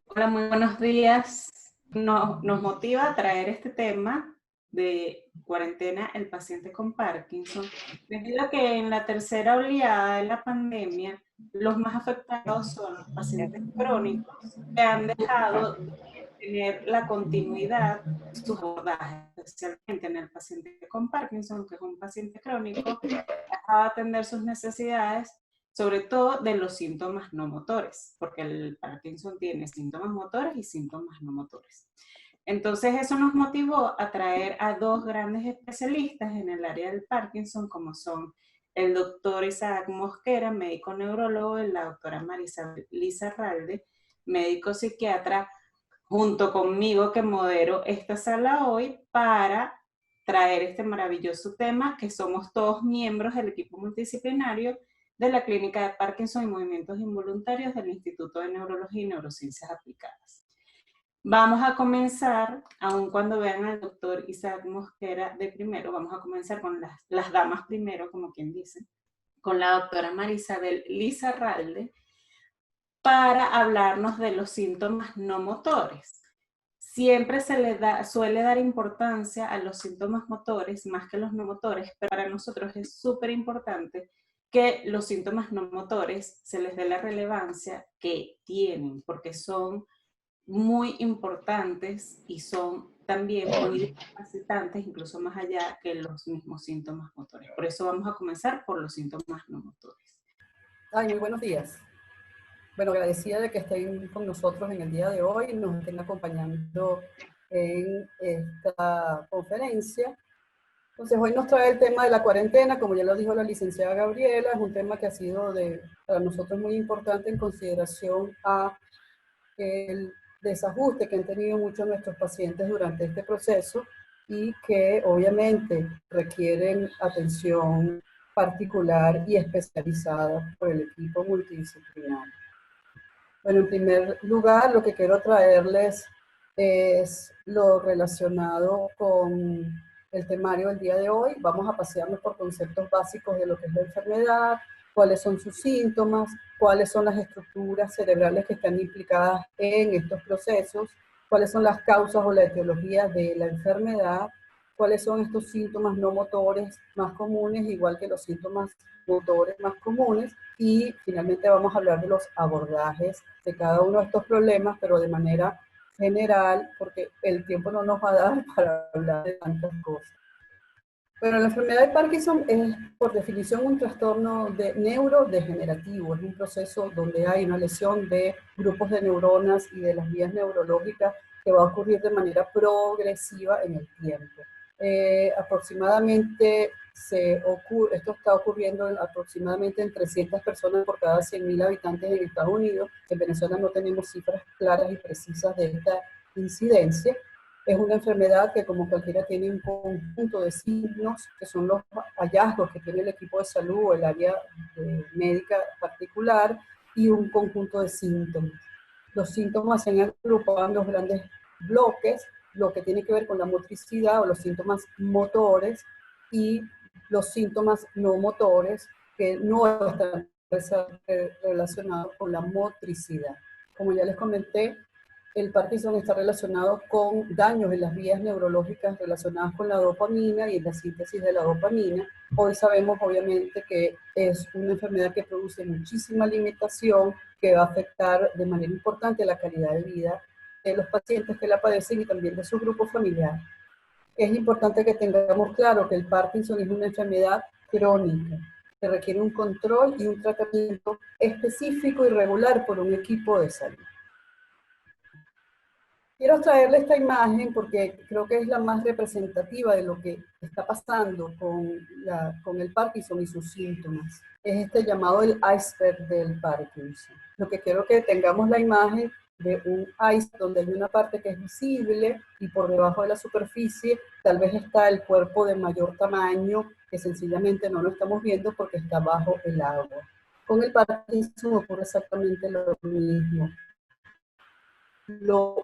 Hola, muy buenos días. Nos motiva a traer este tema de cuarentena, el paciente con Parkinson, debido a que en la tercera oleada de la pandemia, los más afectados son los pacientes crónicos que han dejado de tener la continuidad de sus abordajes, especialmente en el paciente con Parkinson, que es un paciente crónico, dejado de atender sus necesidades, sobre todo de los síntomas no motores, porque el Parkinson tiene síntomas motores y síntomas no motores. Entonces eso nos motivó a traer a dos grandes especialistas en el área del Parkinson, como son el doctor Isaac Mosquera, médico neurólogo, y la doctora Marisa Lizarralde, médico psiquiatra, junto conmigo que modero esta sala hoy para traer este maravilloso tema, que somos todos miembros del equipo multidisciplinario de la Clínica de Parkinson y Movimientos Involuntarios del Instituto de Neurología y Neurociencias Aplicadas. Vamos a comenzar, aun cuando vean al doctor Isaac Mosquera de primero, vamos a comenzar con las damas primero, como quien dice, con la doctora Marisabel Lizarralde, para hablarnos de los síntomas no motores. Siempre suele dar importancia a los síntomas motores más que los no motores, pero para nosotros es súper importante que los síntomas no motores se les dé la relevancia que tienen, porque son muy importantes y son también muy discapacitantes, incluso más allá que los mismos síntomas motores. Por eso vamos a comenzar por los síntomas no motores. Ay, muy buenos días. Bueno, agradecida de que estén con nosotros en el día de hoy y nos estén acompañando en esta conferencia. Entonces, hoy nos trae el tema de la cuarentena, como ya lo dijo la licenciada Gabriela, es un tema que ha sido para nosotros muy importante en consideración a el desajuste que han tenido muchos de nuestros pacientes durante este proceso y que obviamente requieren atención particular y especializada por el equipo multidisciplinario. Bueno, en primer lugar, lo que quiero traerles es lo relacionado con el temario del día de hoy. Vamos a pasearnos por conceptos básicos de lo que es la enfermedad, cuáles son sus síntomas, cuáles son las estructuras cerebrales que están implicadas en estos procesos, cuáles son las causas o la etiología de la enfermedad, cuáles son estos síntomas no motores más comunes, igual que los síntomas motores más comunes, y finalmente vamos a hablar de los abordajes de cada uno de estos problemas, pero de manera general, porque el tiempo no nos va a dar para hablar de tantas cosas. Bueno, la enfermedad de Parkinson es, por definición, un trastorno neurodegenerativo. Es un proceso donde hay una lesión de grupos de neuronas y de las vías neurológicas que va a ocurrir de manera progresiva en el tiempo. Aproximadamente esto está ocurriendo aproximadamente en 300 personas por cada 100.000 habitantes en Estados Unidos. En Venezuela no tenemos cifras claras y precisas de esta incidencia. Es una enfermedad que, como cualquiera, tiene un conjunto de signos, que son los hallazgos que tiene el equipo de salud o el área médica particular, y un conjunto de síntomas. Los síntomas se han agrupado en los grandes bloques, lo que tiene que ver con la motricidad o los síntomas motores, y los síntomas no motores, que no están relacionados con la motricidad. Como ya les comenté, el Parkinson está relacionado con daños en las vías neurológicas relacionadas con la dopamina y en la síntesis de la dopamina. Hoy sabemos, obviamente, que es una enfermedad que produce muchísima limitación, que va a afectar de manera importante la calidad de vida de los pacientes que la padecen y también de su grupo familiar. Es importante que tengamos claro que el Parkinson es una enfermedad crónica, que requiere un control y un tratamiento específico y regular por un equipo de salud. Quiero traerle esta imagen porque creo que es la más representativa de lo que está pasando con el Parkinson y sus síntomas. Es este llamado el iceberg del Parkinson. Lo que quiero que tengamos la imagen de un iceberg donde hay una parte que es visible y por debajo de la superficie tal vez está el cuerpo de mayor tamaño que sencillamente no lo estamos viendo porque está bajo el agua. Con el Parkinson ocurre exactamente lo mismo. Lo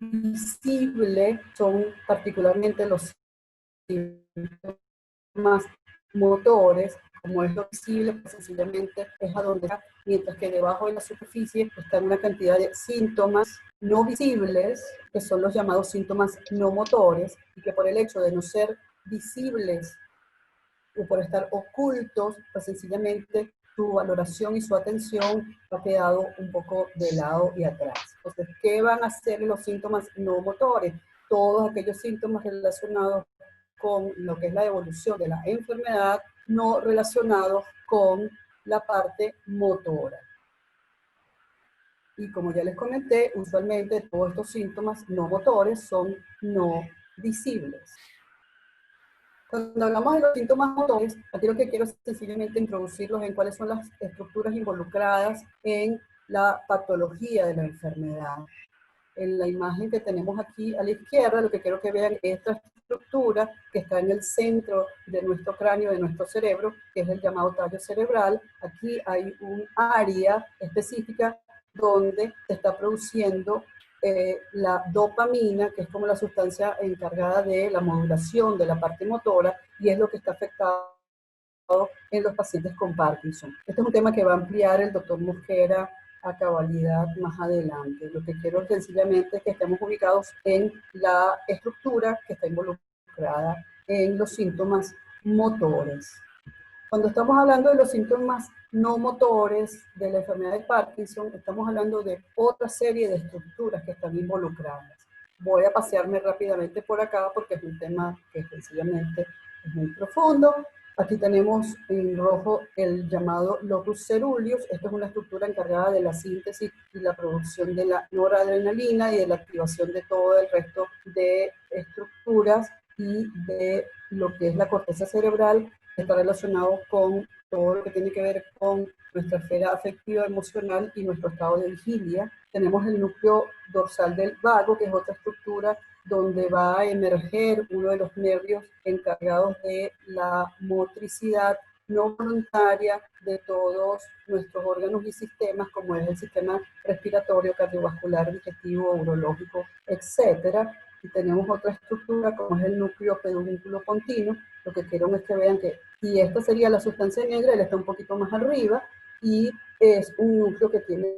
visible son particularmente los síntomas motores, como es lo visible, pues sencillamente es a donde está mientras que debajo de la superficie están una cantidad de síntomas no visibles, que son los llamados síntomas no motores, y que por el hecho de no ser visibles o por estar ocultos, pues sencillamente su valoración y su atención ha quedado un poco de lado y atrás. Entonces, ¿qué van a hacer los síntomas no motores? Todos aquellos síntomas relacionados con lo que es la evolución de la enfermedad, no relacionados con la parte motora. Y como ya les comenté, usualmente todos estos síntomas no motores son no visibles. Cuando hablamos de los síntomas motores, aquí lo que quiero es sencillamente introducirlos en cuáles son las estructuras involucradas en la patología de la enfermedad. En la imagen que tenemos aquí a la izquierda, lo que quiero que vean es esta estructura que está en el centro de nuestro cráneo, de nuestro cerebro, que es el llamado tallo cerebral. Aquí hay un área específica donde se está produciendo la dopamina, que es como la sustancia encargada de la modulación de la parte motora, y es lo que está afectado en los pacientes con Parkinson. Este es un tema que va a ampliar el doctor Mosquera a cabalidad más adelante. Lo que quiero sencillamente es que estemos ubicados en la estructura que está involucrada en los síntomas motores. Cuando estamos hablando de los síntomas no motores de la enfermedad de Parkinson, estamos hablando de otra serie de estructuras que están involucradas. Voy a pasearme rápidamente por acá porque es un tema que sencillamente es muy profundo. Aquí tenemos en rojo el llamado locus coeruleus. Esto es una estructura encargada de la síntesis y la producción de la noradrenalina y de la activación de todo el resto de estructuras y de lo que es la corteza cerebral. Está relacionado con todo lo que tiene que ver con nuestra esfera afectiva, emocional y nuestro estado de vigilia. Tenemos el núcleo dorsal del vago, que es otra estructura donde va a emerger uno de los nervios encargados de la motricidad no voluntaria de todos nuestros órganos y sistemas, como es el sistema respiratorio, cardiovascular, digestivo, urológico, etc. Y tenemos otra estructura como es el núcleo pedúnculo continuo. Lo que quiero es que vean que, y esta sería la sustancia negra, él está un poquito más arriba, y es un núcleo que tiene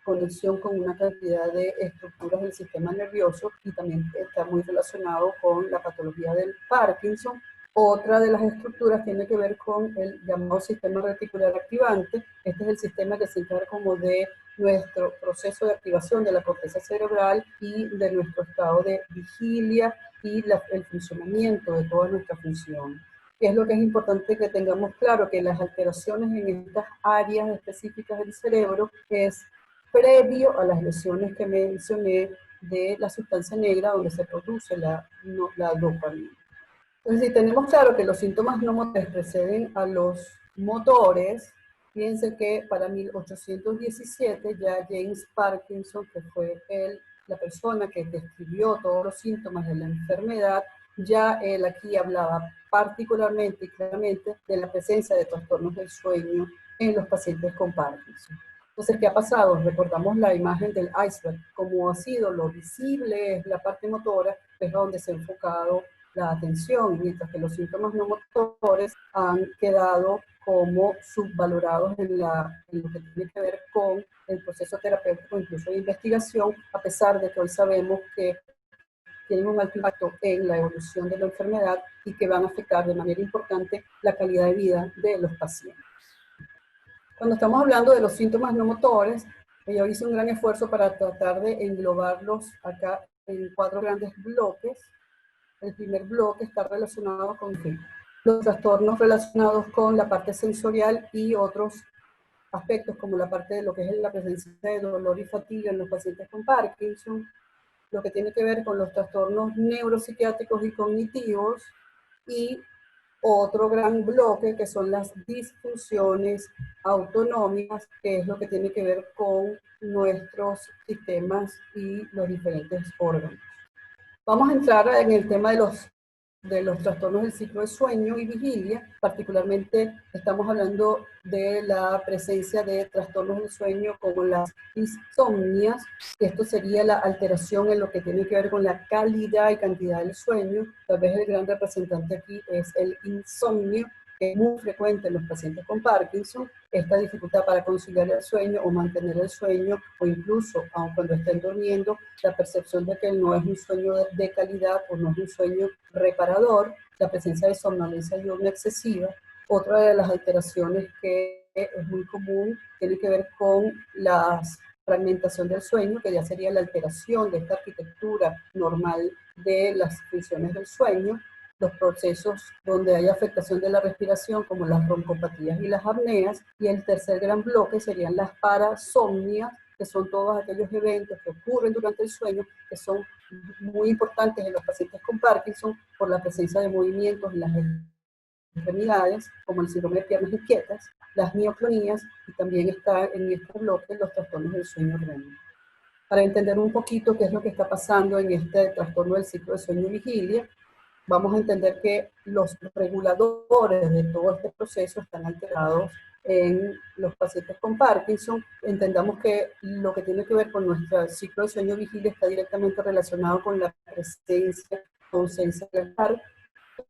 conexión con una cantidad de estructuras del sistema nervioso y también está muy relacionado con la patología del Parkinson. Otra de las estructuras tiene que ver con el llamado sistema reticular activante. Este es el sistema que se encarga como de nuestro proceso de activación de la corteza cerebral y de nuestro estado de vigilia y el funcionamiento de toda nuestra función. ¿Qué es lo que es importante que tengamos claro? Que las alteraciones en estas áreas específicas del cerebro es previo a las lesiones que mencioné de la sustancia negra donde se produce la dopamina. Entonces, si tenemos claro que los síntomas no motores preceden a los motores, fíjense que para 1817 ya James Parkinson, que fue la persona que describió todos los síntomas de la enfermedad, ya él aquí hablaba particularmente y claramente de la presencia de trastornos del sueño en los pacientes con Parkinson. Entonces, ¿qué ha pasado? Recordamos la imagen del iceberg. Como ha sido lo visible, es la parte motora, es donde se ha enfocado la atención, mientras que los síntomas no motores han quedado como subvalorados en lo que tiene que ver con el proceso terapéutico, incluso de investigación, a pesar de que hoy sabemos que tienen un alto impacto en la evolución de la enfermedad y que van a afectar de manera importante la calidad de vida de los pacientes. Cuando estamos hablando de los síntomas no motores, yo hice un gran esfuerzo para tratar de englobarlos acá en 4 grandes bloques. El primer bloque está relacionado con los trastornos relacionados con la parte sensorial y otros aspectos como la parte de lo que es la presencia de dolor y fatiga en los pacientes con Parkinson, lo que tiene que ver con los trastornos neuropsiquiátricos y cognitivos, y otro gran bloque que son las disfunciones autonómicas, que es lo que tiene que ver con nuestros sistemas y los diferentes órganos. Vamos a entrar en el tema de los trastornos del ciclo de sueño y vigilia. Particularmente estamos hablando de la presencia de trastornos del sueño como las insomnias. Esto sería la alteración en lo que tiene que ver con la calidad y cantidad del sueño. Tal vez el gran representante aquí es el insomnio, que es muy frecuente en los pacientes con Parkinson, esta dificultad para conciliar el sueño o mantener el sueño, o incluso, aun cuando estén durmiendo, la percepción de que no es un sueño de calidad o no es un sueño reparador, la presencia de somnolencia diurna excesiva. Otra de las alteraciones que es muy común tiene que ver con la fragmentación del sueño, que ya sería la alteración de esta arquitectura normal de las funciones del sueño, los procesos donde hay afectación de la respiración, como las broncopatías y las apneas, y el tercer gran bloque serían las parasomnias, que son todos aquellos eventos que ocurren durante el sueño, que son muy importantes en los pacientes con Parkinson por la presencia de movimientos en las enfermedades, como el síndrome de piernas inquietas, las mioclonías, y también está en este bloque los trastornos del sueño REM. Para entender un poquito qué es lo que está pasando en este trastorno del ciclo de sueño-vigilia, vamos a entender que los reguladores de todo este proceso están alterados en los pacientes con Parkinson. Entendamos que lo que tiene que ver con nuestro ciclo de sueño-vigilia está directamente relacionado con la presencia o ausencia del par.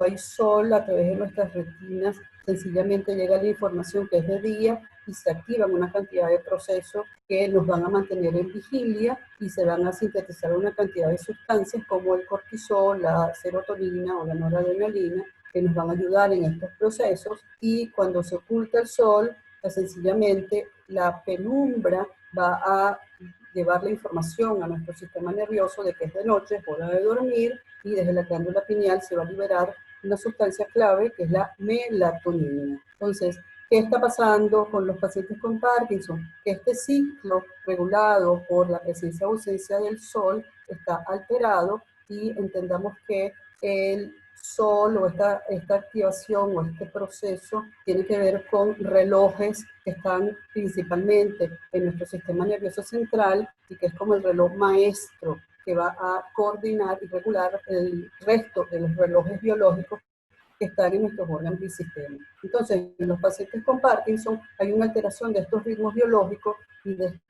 Hay sol a través de nuestras retinas, sencillamente llega la información que es de día y se activan una cantidad de procesos que nos van a mantener en vigilia y se van a sintetizar una cantidad de sustancias como el cortisol, la serotonina o la noradrenalina, que nos van a ayudar en estos procesos. Y cuando se oculta el sol, pues sencillamente la penumbra va a llevar la información a nuestro sistema nervioso de que es de noche, es hora de dormir, y desde la glándula pineal se va a liberar una sustancia clave que es la melatonina. Entonces, ¿qué está pasando con los pacientes con Parkinson? Que este ciclo regulado por la presencia o ausencia del sol está alterado, y entendamos que el sol o esta activación o este proceso tiene que ver con relojes que están principalmente en nuestro sistema nervioso central y que es como el reloj maestro que va a coordinar y regular el resto de los relojes biológicos que están en nuestros órganos y sistemas. Entonces, en los pacientes con Parkinson hay una alteración de estos ritmos biológicos y de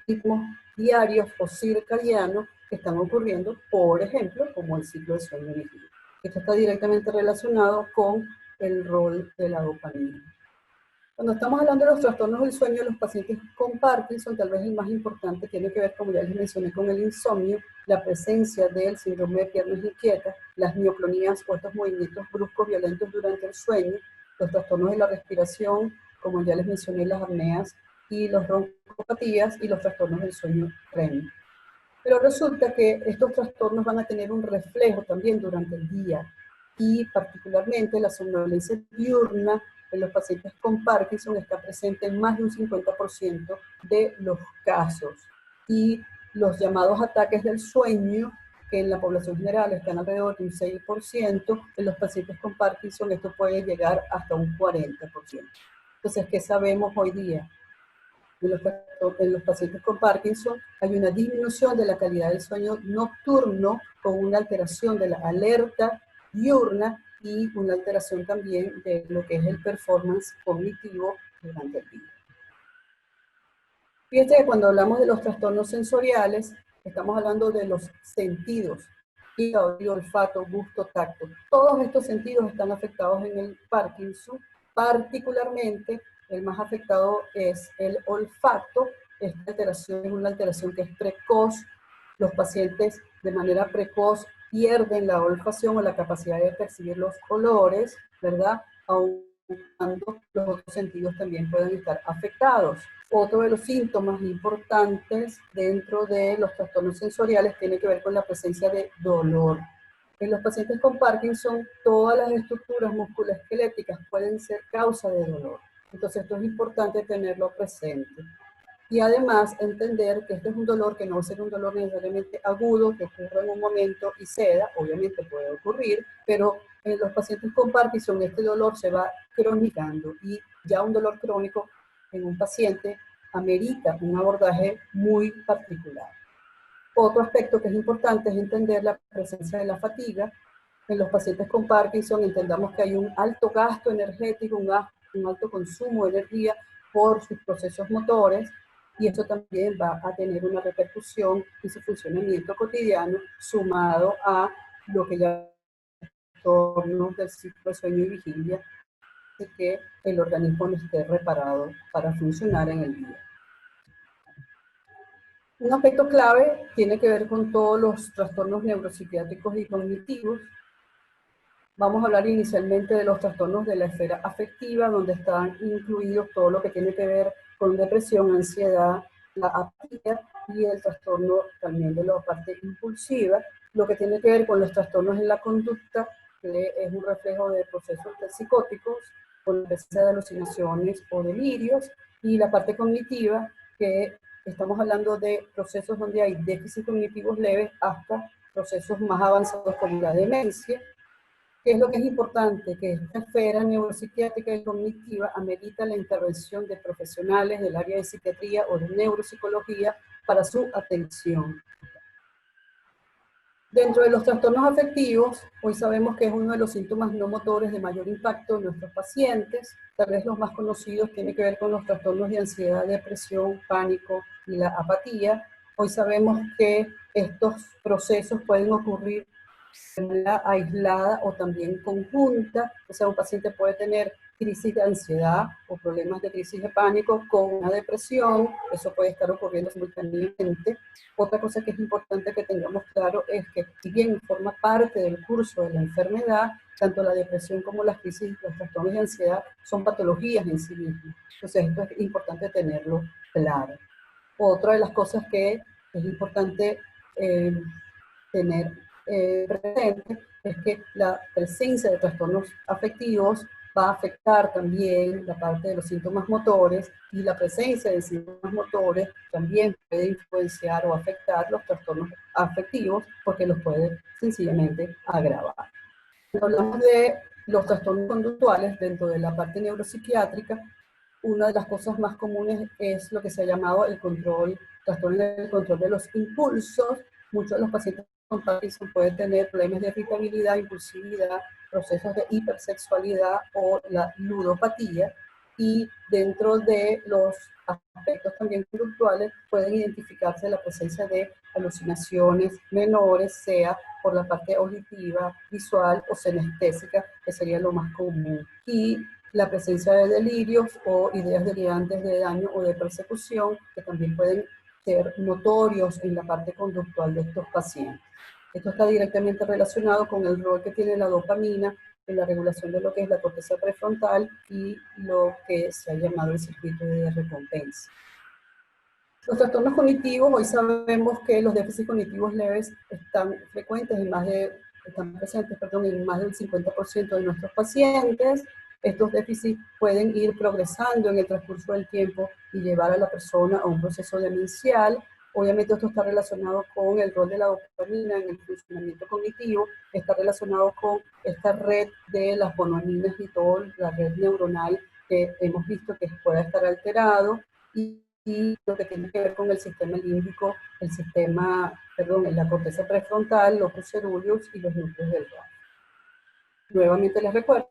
ritmos diarios o circadianos que están ocurriendo, por ejemplo, como el ciclo de sueño-vigilia. Esto está directamente relacionado con el rol de la dopamina. Cuando estamos hablando de los trastornos del sueño, los pacientes con Parkinson, tal vez el más importante tiene que ver, como ya les mencioné, con el insomnio, la presencia del síndrome de piernas inquietas, las mioclonías o estos movimientos bruscos violentos durante el sueño, los trastornos de la respiración, como ya les mencioné, las apneas y las broncopatías, y los trastornos del sueño REM. Pero resulta que estos trastornos van a tener un reflejo también durante el día, y particularmente la somnolencia diurna en los pacientes con Parkinson está presente en más de un 50% de los casos. Y los llamados ataques del sueño, que en la población general están alrededor de un 6%, en los pacientes con Parkinson esto puede llegar hasta un 40%. Entonces, ¿qué sabemos hoy día? En los pacientes con Parkinson hay una disminución de la calidad del sueño nocturno con una alteración de la alerta diurna y una alteración también de lo que es el performance cognitivo durante el día. Fíjense que cuando hablamos de los trastornos sensoriales, estamos hablando de los sentidos: oído, olfato, gusto, tacto. Todos estos sentidos están afectados en el Parkinson. Particularmente, el más afectado es el olfato. Esta alteración es una alteración que es precoz. Los pacientes de manera precoz pierden la olfacción o la capacidad de percibir los olores, ¿verdad? Aun cuando los otros sentidos también pueden estar afectados. Otro de los síntomas importantes dentro de los trastornos sensoriales tiene que ver con la presencia de dolor. En los pacientes con Parkinson, todas las estructuras musculoesqueléticas pueden ser causa de dolor. Entonces, esto es importante tenerlo presente. Y además entender que este es un dolor que no va a ser un dolor necesariamente agudo, que ocurra en un momento y ceda, obviamente puede ocurrir, pero en los pacientes con Parkinson este dolor se va cronicando, y ya un dolor crónico en un paciente amerita un abordaje muy particular. Otro aspecto que es importante es entender la presencia de la fatiga. En los pacientes con Parkinson entendamos que hay un alto gasto energético, un alto consumo de energía por sus procesos motores, y eso también va a tener una repercusión en su funcionamiento cotidiano, sumado a lo que ya trastornos del ciclo de sueño y vigilia que el organismo no esté reparado para funcionar en el día. Un aspecto clave tiene que ver con todos los trastornos neuropsiquiátricos y cognitivos. Vamos a hablar inicialmente de los trastornos de la esfera afectiva, donde están incluidos todo lo que tiene que ver con depresión, ansiedad, la apatía y el trastorno también de la parte impulsiva, lo que tiene que ver con los trastornos en la conducta, que es un reflejo de procesos psicóticos, con la presencia de alucinaciones o delirios, y la parte cognitiva, que estamos hablando de procesos donde hay déficits cognitivos leves hasta procesos más avanzados como la demencia. ¿Qué es lo que es importante? Que esta esfera neuropsiquiátrica y cognitiva amerita la intervención de profesionales del área de psiquiatría o de neuropsicología para su atención. Dentro de los trastornos afectivos, hoy sabemos que es uno de los síntomas no motores de mayor impacto en nuestros pacientes. Tal vez los más conocidos tienen que ver con los trastornos de ansiedad, depresión, pánico y la apatía. Hoy sabemos que estos procesos pueden ocurrir de manera aislada o también conjunta. O sea, un paciente puede tener crisis de ansiedad o problemas de crisis de pánico con una depresión. Eso puede estar ocurriendo simultáneamente. Otra cosa que es importante que tengamos claro es que, si bien forma parte del curso de la enfermedad, tanto la depresión como las crisis, los trastornos de ansiedad son patologías en sí mismas. Entonces, esto es importante tenerlo claro. Otra de las cosas que es importante tener presente es que la presencia de trastornos afectivos va a afectar también la parte de los síntomas motores, y la presencia de síntomas motores también puede influenciar o afectar los trastornos afectivos porque los puede sencillamente agravar. Cuando hablamos de los trastornos conductuales dentro de la parte neuropsiquiátrica, una de las cosas más comunes es lo que se ha llamado el trastorno del control de los impulsos. Muchos de los pacientes con Parkinson pueden tener problemas de irritabilidad, impulsividad, procesos de hipersexualidad o la ludopatía, y dentro de los aspectos también conductuales pueden identificarse la presencia de alucinaciones menores, sea por la parte auditiva, visual o senestésica, que sería lo más común, y la presencia de delirios o ideas delirantes de daño o de persecución, que también pueden ser notorios en la parte conductual de estos pacientes. Esto está directamente relacionado con el rol que tiene la dopamina en la regulación de lo que es la corteza prefrontal y lo que se ha llamado el circuito de recompensa. Los trastornos cognitivos, hoy sabemos que los déficits cognitivos leves están presentes en más del 50% de nuestros pacientes. Estos déficits pueden ir progresando en el transcurso del tiempo y llevar a la persona a un proceso demencial. Obviamente esto está relacionado con el rol de la dopamina en el funcionamiento cognitivo, está relacionado con esta red de las bonaminas y toda la red neuronal que hemos visto que puede estar alterado, y lo que tiene que ver con el sistema límbico, la corteza prefrontal, locus coeruleus y los núcleos del ramo. Nuevamente les recuerdo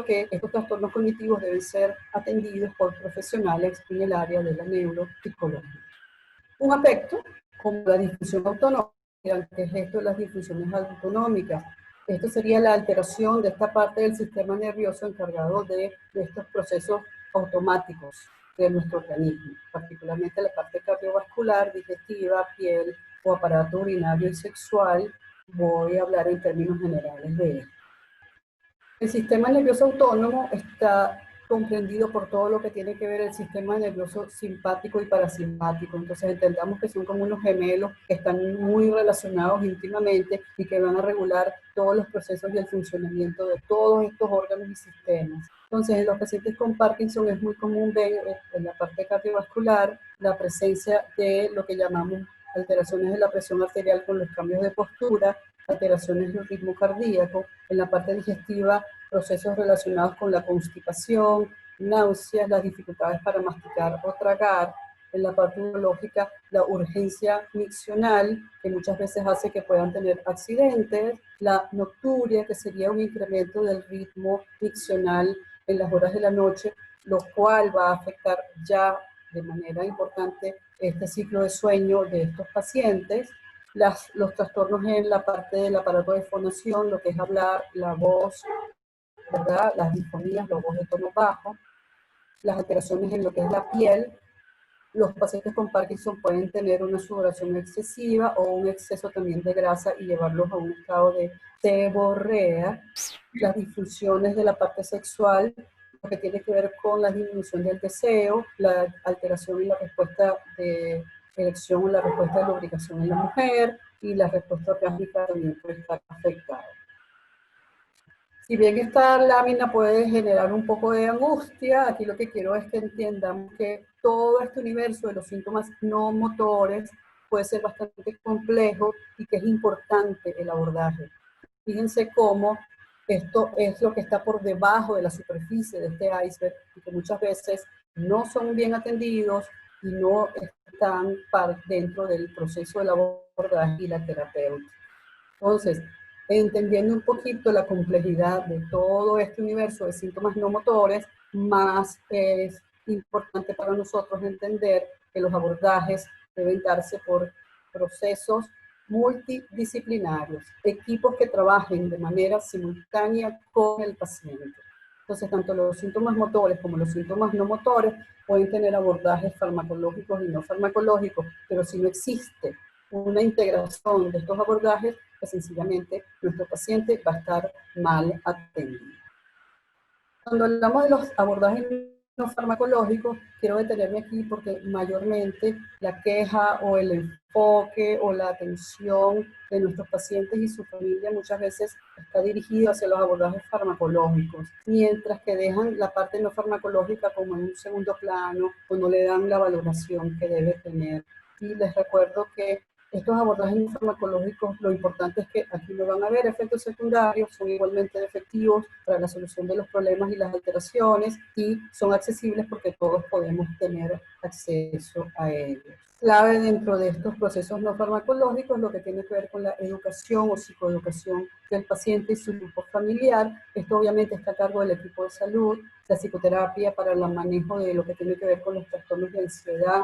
que estos trastornos cognitivos deben ser atendidos por profesionales en el área de la neuropsicología. Un aspecto como la disfunción autonómica, que es esto de las disfunciones autonómicas, esto sería la alteración de esta parte del sistema nervioso encargado de estos procesos automáticos de nuestro organismo, particularmente la parte cardiovascular, digestiva, piel o aparato urinario y sexual. Voy a hablar en términos generales de esto. El sistema nervioso autónomo está comprendido por todo lo que tiene que ver el sistema nervioso simpático y parasimpático. Entonces entendamos que son como unos gemelos que están muy relacionados íntimamente y que van a regular todos los procesos y el funcionamiento de todos estos órganos y sistemas. Entonces, en los pacientes con Parkinson es muy común ver en la parte cardiovascular la presencia de lo que llamamos alteraciones de la presión arterial con los cambios de postura, alteraciones del ritmo cardíaco. En la parte digestiva, procesos relacionados con la constipación, náuseas, las dificultades para masticar o tragar. En la parte neurológica, la urgencia miccional, que muchas veces hace que puedan tener accidentes. La nocturia, que sería un incremento del ritmo miccional en las horas de la noche, lo cual va a afectar ya de manera importante este ciclo de sueño de estos pacientes. Los trastornos en la parte del aparato de fonación, lo que es hablar, la voz, ¿verdad? Las disfonías, los ojos de tono bajo, las alteraciones en lo que es la piel. Los pacientes con Parkinson pueden tener una sudoración excesiva o un exceso también de grasa y llevarlos a un estado de seborrea. Las disfunciones de la parte sexual, lo que tiene que ver con la disminución del deseo, la alteración en la respuesta de erección o la respuesta de lubricación en la mujer, y la respuesta orgásmica también puede estar afectada. Si bien esta lámina puede generar un poco de angustia, aquí lo que quiero es que entiendan que todo este universo de los síntomas no motores puede ser bastante complejo y que es importante el abordaje. Fíjense cómo esto es lo que está por debajo de la superficie de este iceberg y que muchas veces no son bien atendidos y no están dentro del proceso del abordaje y la terapeuta. Entonces, entendiendo un poquito la complejidad de todo este universo de síntomas no motores, más es importante para nosotros entender que los abordajes deben darse por procesos multidisciplinarios, equipos que trabajen de manera simultánea con el paciente. Entonces, tanto los síntomas motores como los síntomas no motores pueden tener abordajes farmacológicos y no farmacológicos, pero si no existe una integración de estos abordajes, pues sencillamente nuestro paciente va a estar mal atendido. Cuando hablamos de los abordajes no farmacológicos, quiero detenerme aquí porque mayormente la queja o el enfoque o la atención de nuestros pacientes y su familia muchas veces está dirigido hacia los abordajes farmacológicos, mientras que dejan la parte no farmacológica como en un segundo plano o no le dan la valoración que debe tener. Y les recuerdo que estos abordajes farmacológicos, lo importante es que aquí no van a haber efectos secundarios, son igualmente efectivos para la solución de los problemas y las alteraciones y son accesibles porque todos podemos tener acceso a ellos. Clave dentro de estos procesos no farmacológicos, lo que tiene que ver con la educación o psicoeducación del paciente y su grupo familiar. Esto obviamente está a cargo del equipo de salud, la psicoterapia para el manejo de lo que tiene que ver con los trastornos de ansiedad,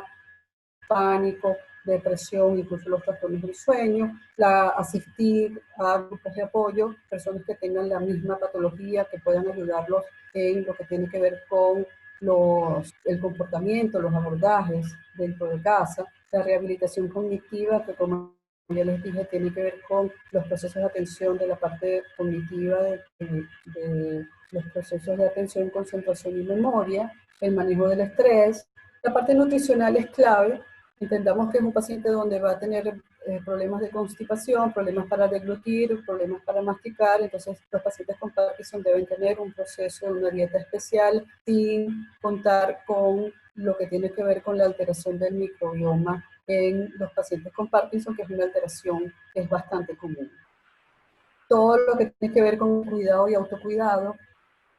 pánico, depresión, incluso los trastornos del sueño, asistir a grupos de apoyo, personas que tengan la misma patología, que puedan ayudarlos en lo que tiene que ver con el comportamiento, los abordajes dentro de casa, la rehabilitación cognitiva, que como ya les dije, tiene que ver con los procesos de atención de la parte cognitiva de los procesos de atención, concentración y memoria, el manejo del estrés. La parte nutricional es clave. Entendamos que es un paciente donde va a tener problemas de constipación, problemas para deglutir, problemas para masticar, entonces los pacientes con Parkinson deben tener un proceso de una dieta especial sin contar con lo que tiene que ver con la alteración del microbioma en los pacientes con Parkinson, que es una alteración que es bastante común. Todo lo que tiene que ver con cuidado y autocuidado,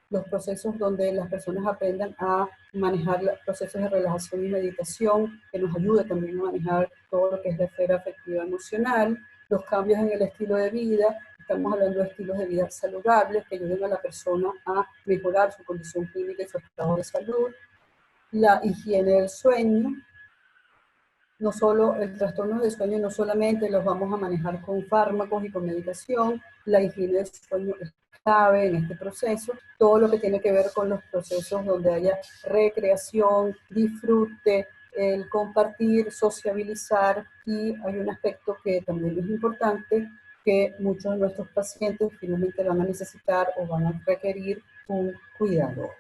los procesos donde las personas aprendan a manejar los procesos de relajación y meditación, que nos ayude también a manejar todo lo que es la esfera afectiva emocional, los cambios en el estilo de vida, estamos hablando de estilos de vida saludables que ayuden a la persona a mejorar su condición clínica y su estado de salud, la higiene del sueño. No solo el trastorno de sueño, no solamente los vamos a manejar con fármacos y con medicación, la higiene del sueño es clave en este proceso, todo lo que tiene que ver con los procesos donde haya recreación, disfrute, el compartir, sociabilizar, y hay un aspecto que también es importante, que muchos de nuestros pacientes finalmente van a necesitar o van a requerir un cuidador.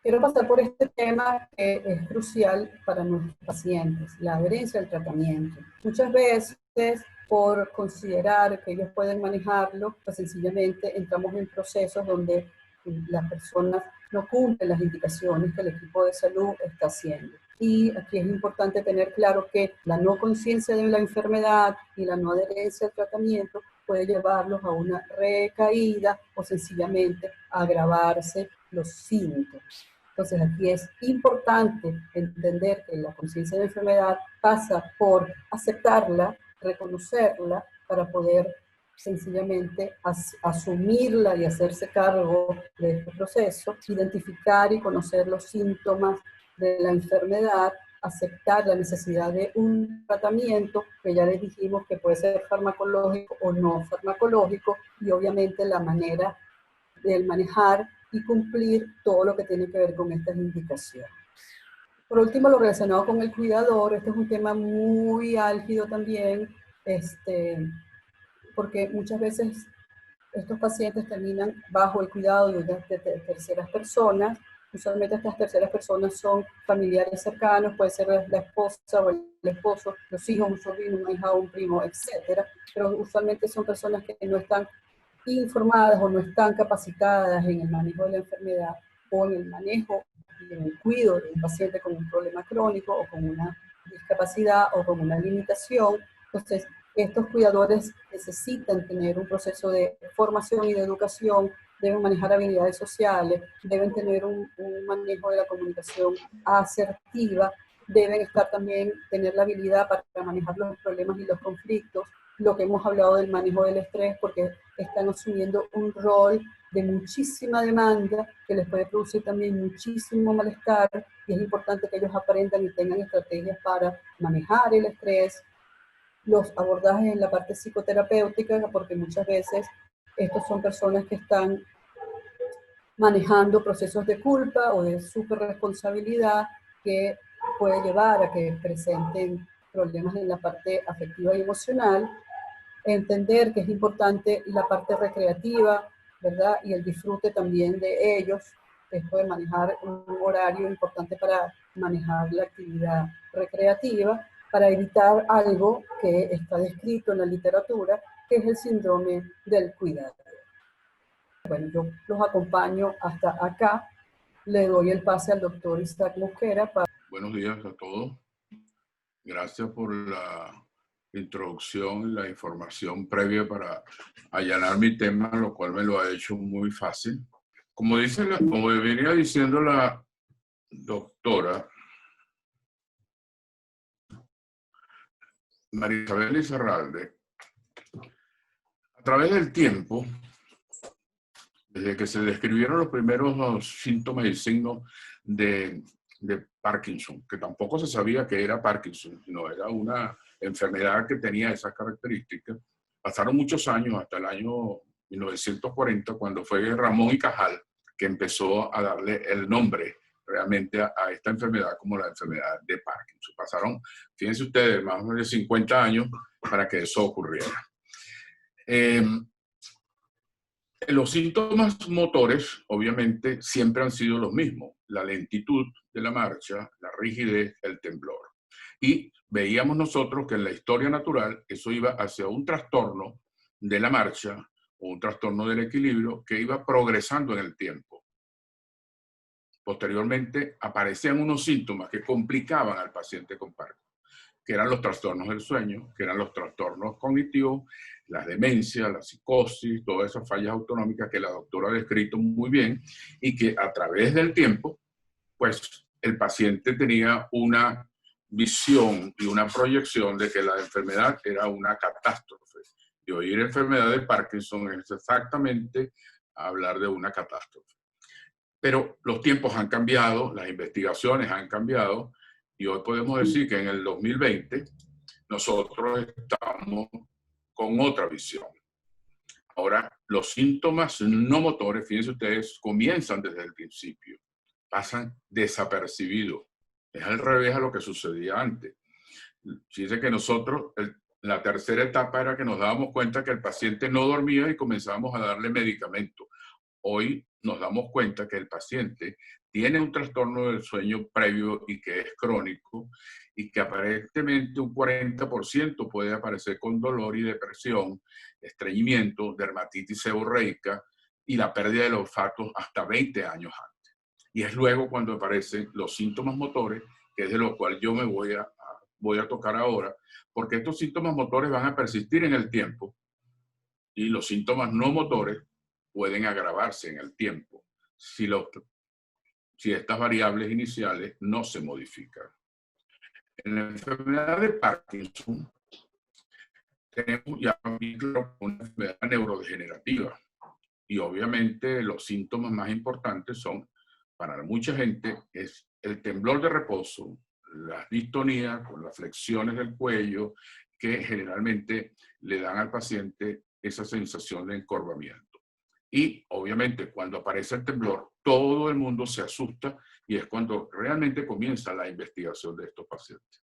Quiero pasar por este tema que es crucial para nuestros pacientes, la adherencia al tratamiento. Muchas veces, por considerar que ellos pueden manejarlo, pues sencillamente entramos en procesos donde las personas no cumplen las indicaciones que el equipo de salud está haciendo. Y aquí es importante tener claro que la no conciencia de la enfermedad y la no adherencia al tratamiento puede llevarlos a una recaída o sencillamente a agravarse los síntomas. Entonces aquí es importante entender que la conciencia de la enfermedad pasa por aceptarla, reconocerla, para poder sencillamente asumirla y hacerse cargo de este proceso, identificar y conocer los síntomas de la enfermedad, aceptar la necesidad de un tratamiento, que ya les dijimos que puede ser farmacológico o no farmacológico, y obviamente la manera del manejar y cumplir todo lo que tiene que ver con estas indicaciones. Por último, lo relacionado con el cuidador, este es un tema muy álgido también, porque muchas veces estos pacientes terminan bajo el cuidado de terceras personas. Usualmente estas terceras personas son familiares cercanos, puede ser la esposa o el esposo, los hijos, un sobrino, una hija, un primo, etc. Pero usualmente son personas que no están informadas o no están capacitadas en el manejo de la enfermedad o en el manejo y en el cuidado de un paciente con un problema crónico o con una discapacidad o con una limitación. Entonces, estos cuidadores necesitan tener un proceso de formación y de educación, deben manejar habilidades sociales, deben tener un manejo de la comunicación asertiva, deben también tener la habilidad para manejar los problemas y los conflictos, lo que hemos hablado del manejo del estrés, porque están asumiendo un rol de muchísima demanda que les puede producir también muchísimo malestar, y es importante que ellos aprendan y tengan estrategias para manejar el estrés, los abordajes en la parte psicoterapéutica, porque muchas veces estos son personas que están manejando procesos de culpa o de superresponsabilidad que puede llevar a que presenten problemas en la parte afectiva y emocional. Entender que es importante la parte recreativa, ¿verdad? Y el disfrute también de ellos. Esto de manejar un horario importante para manejar la actividad recreativa, para evitar algo que está descrito en la literatura, que es el síndrome del cuidado. Bueno, yo los acompaño hasta acá. Le doy el pase al doctor Isaac Mosquera. Buenos días a todos. Gracias por la introducción y la información previa para allanar mi tema, lo cual me lo ha hecho muy fácil. Como venía diciendo la doctora María Isabel Lizarralde, a través del tiempo, desde que se describieron los primeros síntomas y signos de Parkinson, que tampoco se sabía que era Parkinson, sino era una enfermedad que tenía esas características. Pasaron muchos años, hasta el año 1940, cuando fue Ramón y Cajal que empezó a darle el nombre realmente a esta enfermedad como la enfermedad de Parkinson. Pasaron, fíjense ustedes, más de 50 años para que eso ocurriera. Los síntomas motores, obviamente, siempre han sido los mismos. La lentitud de la marcha, la rigidez, el temblor. Y veíamos nosotros que en la historia natural eso iba hacia un trastorno de la marcha o un trastorno del equilibrio que iba progresando en el tiempo. Posteriormente aparecían unos síntomas que complicaban al paciente con Parkinson, que eran los trastornos del sueño, que eran los trastornos cognitivos, las demencias, la psicosis, todas esas fallas autonómicas que la doctora ha descrito muy bien y que a través del tiempo, pues el paciente tenía una visión y una proyección de que la enfermedad era una catástrofe. Y oír enfermedad de Parkinson es exactamente hablar de una catástrofe. Pero los tiempos han cambiado, las investigaciones han cambiado, y hoy podemos decir que en el 2020 nosotros estamos con otra visión. Ahora, los síntomas no motores, fíjense ustedes, comienzan desde el principio, pasan desapercibidos. Es al revés a lo que sucedía antes. Fíjense que nosotros, la tercera etapa era que nos dábamos cuenta que el paciente no dormía y comenzábamos a darle medicamento. Hoy nos damos cuenta que el paciente tiene un trastorno del sueño previo y que es crónico y que aparentemente un 40% puede aparecer con dolor y depresión, estreñimiento, dermatitis seborreica y la pérdida del olfato hasta 20 años antes. Y es luego cuando aparecen los síntomas motores, que es de lo cual yo me voy a tocar ahora, porque estos síntomas motores van a persistir en el tiempo y los síntomas no motores pueden agravarse en el tiempo si estas variables iniciales no se modifican. En la enfermedad de Parkinson tenemos ya una enfermedad neurodegenerativa y obviamente los síntomas más importantes son, para mucha gente, es el temblor de reposo, las distonías con las flexiones del cuello que generalmente le dan al paciente esa sensación de encorvamiento. Y obviamente cuando aparece el temblor, todo el mundo se asusta y es cuando realmente comienza la investigación de estos pacientes.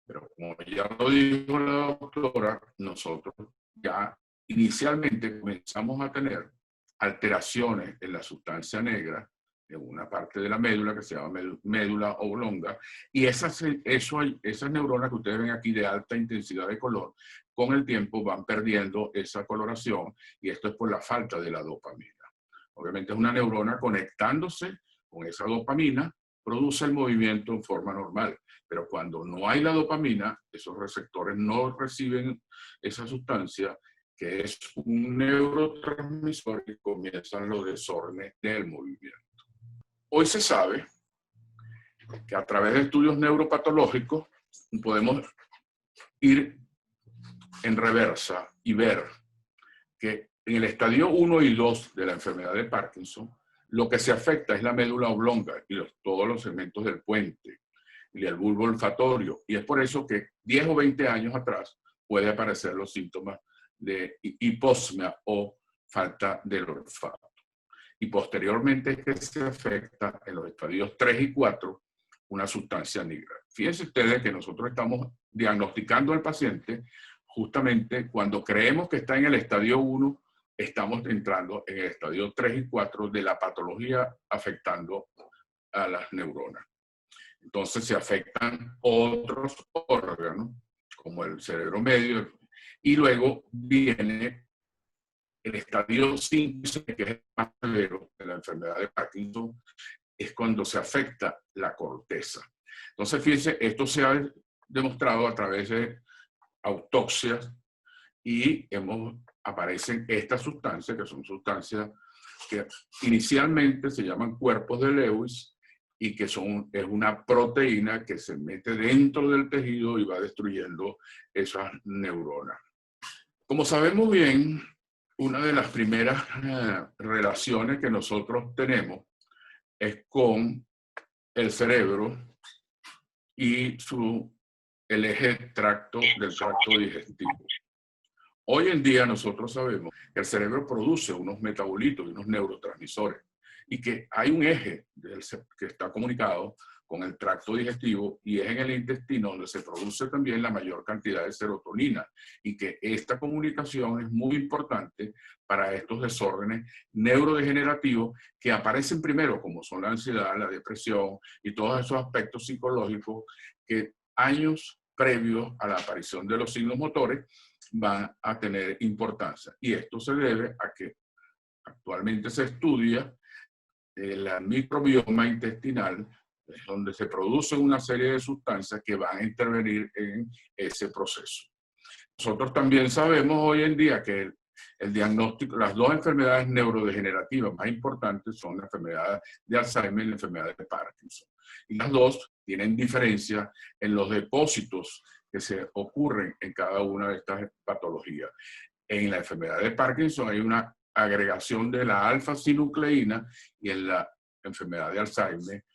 Pero como ya lo dijo la doctora, nosotros ya inicialmente comenzamos a tener alteraciones en la sustancia negra en una parte de la médula que se llama médula oblonga, y esas neuronas que ustedes ven aquí de alta intensidad de color, con el tiempo van perdiendo esa coloración, y esto es por la falta de la dopamina. Obviamente es una neurona conectándose con esa dopamina, produce el movimiento en forma normal, pero cuando no hay la dopamina, esos receptores no reciben esa sustancia, que es un neurotransmisor, y comienzan los desórdenes del movimiento. Hoy se sabe que a través de estudios neuropatológicos podemos ir en reversa y ver que en el estadio 1 y 2 de la enfermedad de Parkinson, lo que se afecta es la médula oblonga y todos los segmentos del puente y el bulbo olfatorio. Y es por eso que 10 o 20 años atrás puede aparecer los síntomas de hiposmia o falta del olfato. Y posteriormente es que se afecta en los estadios 3 y 4 una sustancia negra. Fíjense ustedes que nosotros estamos diagnosticando al paciente justamente cuando creemos que está en el estadio 1, estamos entrando en el estadio 3 y 4 de la patología afectando a las neuronas. Entonces se afectan otros órganos, como el cerebro medio, y luego viene el estadio 5, que es el más severo de la enfermedad de Parkinson, es cuando se afecta la corteza. Entonces, fíjense, esto se ha demostrado a través de autopsias y aparecen estas sustancias, que son sustancias que inicialmente se llaman cuerpos de Lewis y que es una proteína que se mete dentro del tejido y va destruyendo esas neuronas. Como sabemos bien, una de las primeras relaciones que nosotros tenemos es con el cerebro y el eje del tracto digestivo. Hoy en día nosotros sabemos que el cerebro produce unos metabolitos y unos neurotransmisores y que hay un eje que está comunicado con el tracto digestivo y es en el intestino donde se produce también la mayor cantidad de serotonina, y que esta comunicación es muy importante para estos desórdenes neurodegenerativos que aparecen primero, como son la ansiedad, la depresión y todos esos aspectos psicológicos que años previos a la aparición de los signos motores van a tener importancia. Y esto se debe a que actualmente se estudia el microbioma intestinal, donde se producen una serie de sustancias que van a intervenir en ese proceso. Nosotros también sabemos hoy en día que el diagnóstico, las dos enfermedades neurodegenerativas más importantes son la enfermedad de Alzheimer y la enfermedad de Parkinson. Y las dos tienen diferencia en los depósitos que se ocurren en cada una de estas patologías. En la enfermedad de Parkinson hay una agregación de la alfa-sinucleína y en la enfermedad de Alzheimer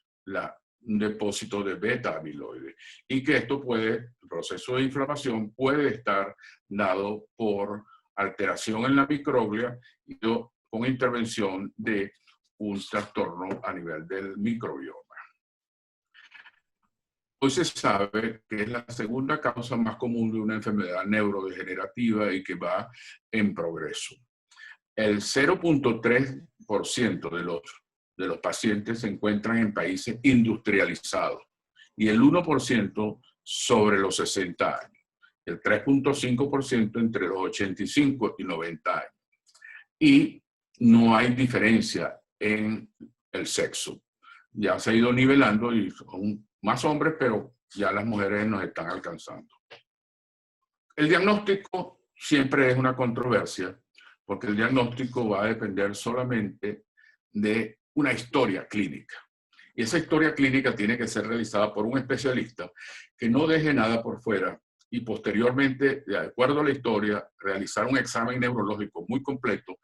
un depósito de beta-amiloide. Y que esto el proceso de inflamación puede estar dado por alteración en la microglia y con intervención de un trastorno a nivel del microbioma. Hoy se sabe que es la segunda causa más común de una enfermedad neurodegenerativa y que va en progreso. El 0.3% de los pacientes se encuentran en países industrializados y el 1% sobre los 60 años, el 3.5% entre los 85 y 90 años. Y no hay diferencia en el sexo. Ya se ha ido nivelando y son más hombres, pero ya las mujeres nos están alcanzando. El diagnóstico siempre es una controversia, porque el diagnóstico va a depender solamente de una historia clínica. Y esa historia clínica tiene que ser realizada por un especialista que no deje nada por fuera y posteriormente, de acuerdo a la historia, realizar un examen neurológico muy completo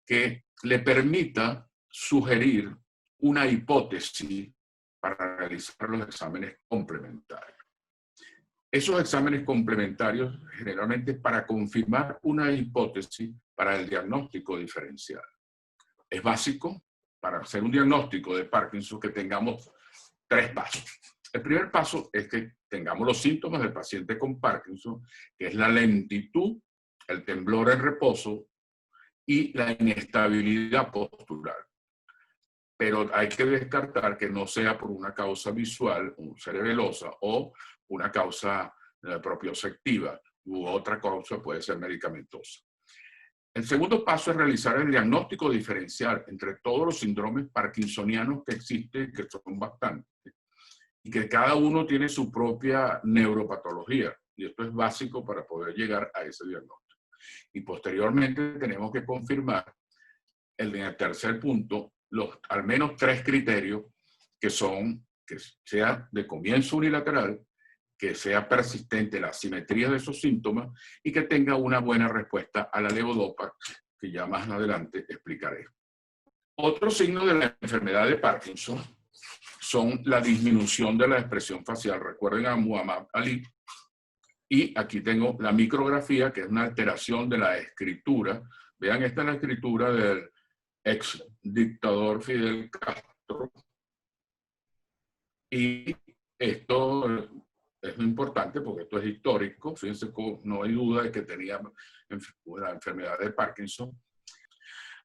que le permita sugerir una hipótesis para realizar los exámenes complementarios. Esos exámenes complementarios generalmente para confirmar una hipótesis para el diagnóstico diferencial. es básico para hacer un diagnóstico de Parkinson que tengamos 3 pasos. El primer paso es que tengamos los síntomas del paciente con Parkinson, que es la lentitud, el temblor en reposo y la inestabilidad postural. Pero hay que descartar que no sea por una causa visual, cerebelosa, o una causa propioceptiva, u otra causa puede ser medicamentosa. El segundo paso es realizar el diagnóstico diferencial entre todos los síndromes parkinsonianos que existen, que son bastantes, y que cada uno tiene su propia neuropatología. Y esto es básico para poder llegar a ese diagnóstico. Y posteriormente tenemos que confirmar en el tercer punto al menos 3 criterios que sea de comienzo unilateral, que sea persistente la asimetría de esos síntomas y que tenga una buena respuesta a la levodopa, que ya más adelante explicaré. Otro signo de la enfermedad de Parkinson son la disminución de la expresión facial. Recuerden a Muhammad Ali. Y aquí tengo la micrografía, que es una alteración de la escritura. Vean, esta es la escritura del ex dictador Fidel Castro. Y esto es importante porque esto es histórico. Fíjense que no hay duda de que tenía la enfermedad de Parkinson.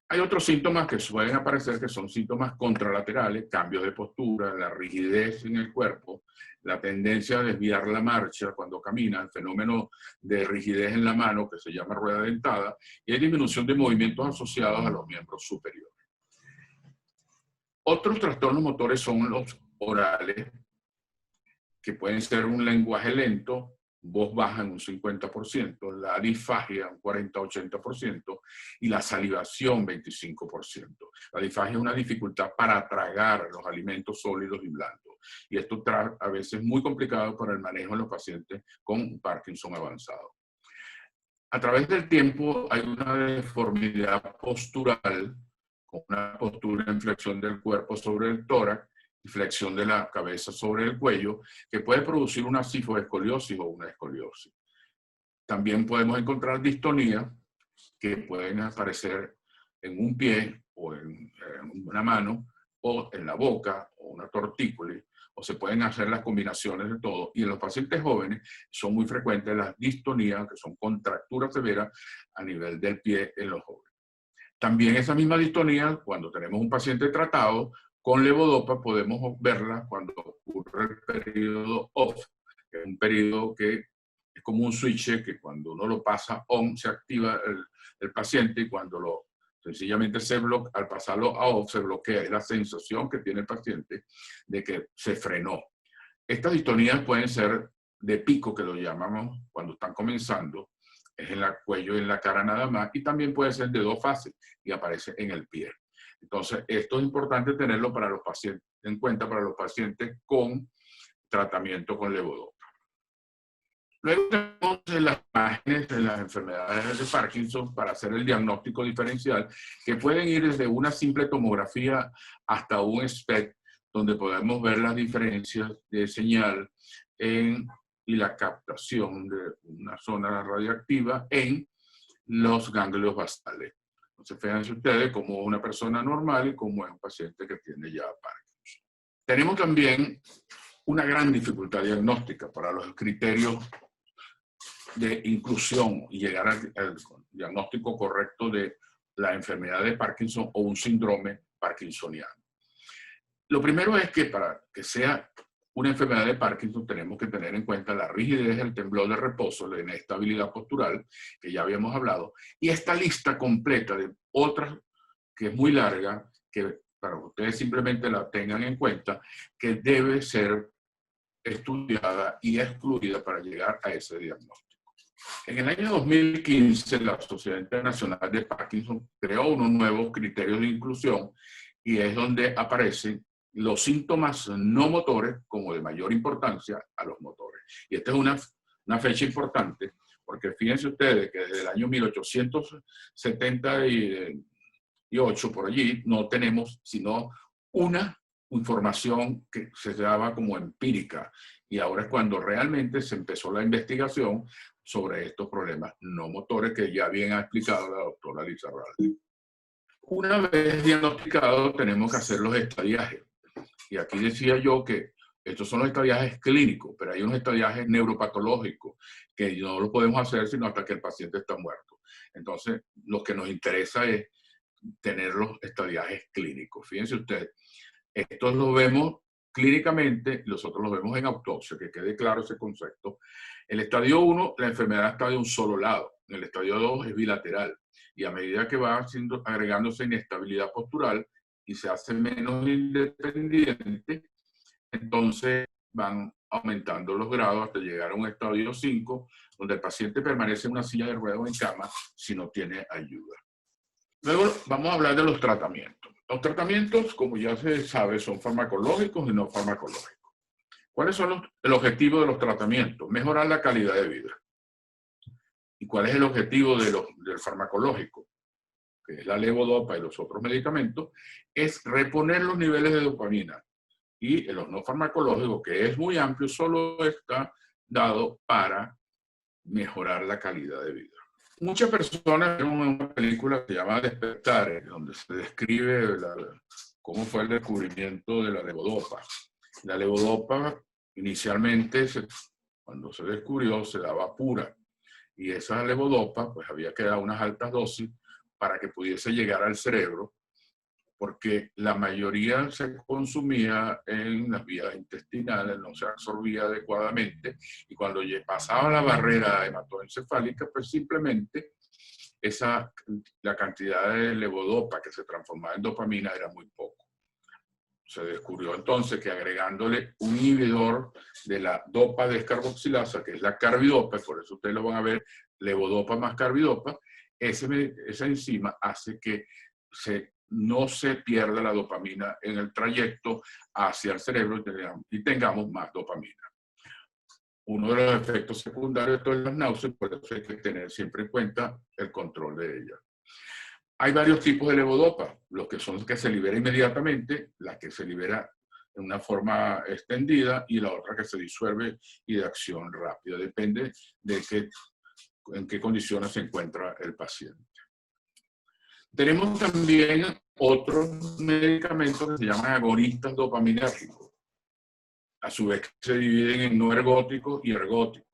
Hay otros síntomas que suelen aparecer que son síntomas contralaterales, cambios de postura, la rigidez en el cuerpo, la tendencia a desviar la marcha cuando camina, el fenómeno de rigidez en la mano que se llama rueda dentada, y hay disminución de movimientos asociados a los miembros superiores. Otros trastornos motores son los orales, que pueden ser un lenguaje lento, voz baja en un 50%, la disfagia un 40-80% y la salivación 25%. La disfagia es una dificultad para tragar los alimentos sólidos y blandos. Y esto a veces es muy complicado para el manejo en los pacientes con Parkinson avanzado. A través del tiempo hay una deformidad postural, con una postura en flexión del cuerpo sobre el tórax, y flexión de la cabeza sobre el cuello, que puede producir una cifoescoliosis o una escoliosis. También podemos encontrar distonía, que pueden aparecer en un pie o en una mano, o en la boca, o una tortícolis, o se pueden hacer las combinaciones de todo. Y en los pacientes jóvenes son muy frecuentes las distonías, que son contracturas severas a nivel del pie en los jóvenes. También esa misma distonía, cuando tenemos un paciente tratado, con levodopa podemos verla cuando ocurre el periodo off, que es un periodo que es como un switch que cuando uno lo pasa on se activa el paciente y cuando sencillamente al pasarlo a off se bloquea. Es la sensación que tiene el paciente de que se frenó. Estas distonías pueden ser de pico, que lo llamamos cuando están comenzando, es en el cuello y en la cara nada más, y también puede ser de 2 fases y aparece en el pie. Entonces, esto es importante tenerlo para los pacientes, en cuenta para los pacientes con tratamiento con levodopa. Luego tenemos las imágenes de las enfermedades de Parkinson para hacer el diagnóstico diferencial, que pueden ir desde una simple tomografía hasta un SPECT, donde podemos ver las diferencias de señal y la captación de una zona radioactiva en los ganglios basales. Entonces, fíjense ustedes como una persona normal y como es un paciente que tiene ya Parkinson. Tenemos también una gran dificultad diagnóstica para los criterios de inclusión y llegar al diagnóstico correcto de la enfermedad de Parkinson o un síndrome parkinsoniano. Lo primero es que para que sea una enfermedad de Parkinson tenemos que tener en cuenta la rigidez, el temblor de reposo, la inestabilidad postural, que ya habíamos hablado, y esta lista completa de otras, que es muy larga, que para que ustedes simplemente la tengan en cuenta, que debe ser estudiada y excluida para llegar a ese diagnóstico. En el año 2015, la Sociedad Internacional de Parkinson creó unos nuevos criterios de inclusión y es donde aparecen los síntomas no motores como de mayor importancia a los motores. Y esta es una fecha importante porque fíjense ustedes que desde el año 1878 por allí no tenemos sino una información que se daba como empírica y ahora es cuando realmente se empezó la investigación sobre estos problemas no motores que ya bien ha explicado la doctora Lizarralde. Una vez diagnosticado, tenemos que hacer los estadiajes. Y aquí decía yo que estos son los estadiajes clínicos, pero hay unos estadiajes neuropatológicos que no lo podemos hacer sino hasta que el paciente está muerto. Entonces, lo que nos interesa es tener los estadiajes clínicos. Fíjense ustedes, estos los vemos clínicamente, los otros los vemos en autopsia, que quede claro ese concepto. El estadio 1, la enfermedad está de un solo lado. En el estadio 2 es bilateral. Y a medida que va agregándose inestabilidad postural y se hace menos independiente, entonces van aumentando los grados hasta llegar a un estadio 5, donde el paciente permanece en una silla de ruedas o en cama si no tiene ayuda. Luego vamos a hablar de los tratamientos. Los tratamientos, como ya se sabe, son farmacológicos y no farmacológicos. ¿Cuáles son el objetivo de los tratamientos? Mejorar la calidad de vida. ¿Y cuál es el objetivo del farmacológico? Que es la levodopa y los otros medicamentos, es reponer los niveles de dopamina. Y en los no farmacológicos, que es muy amplio, solo está dado para mejorar la calidad de vida. Muchas personas ven una película que se llama Despertar, donde se describe cómo fue el descubrimiento de la levodopa. La levodopa, inicialmente, cuando se descubrió, se daba pura. Y esa levodopa, pues había que dar unas altas dosis para que pudiese llegar al cerebro, porque la mayoría se consumía en las vías intestinales, no se absorbía adecuadamente, y cuando pasaba la barrera hematoencefálica, pues simplemente la cantidad de levodopa que se transformaba en dopamina era muy poco. Se descubrió entonces que agregándole un inhibidor de la dopa descarboxilasa, que es la carbidopa, por eso ustedes lo van a ver, levodopa más carbidopa, esa enzima hace que no se pierda la dopamina en el trayecto hacia el cerebro y tengamos más dopamina. Uno de los efectos secundarios de las náuseas, por eso hay que tener siempre en cuenta el control de ella. Hay varios tipos de levodopa, los que son que se libera inmediatamente, la que se libera en una forma extendida y la otra que se disuelve y de acción rápida. Depende de en qué condiciones se encuentra el paciente. Tenemos también otros medicamentos que se llaman agonistas dopaminérgicos. A su vez se dividen en no ergóticos y ergóticos.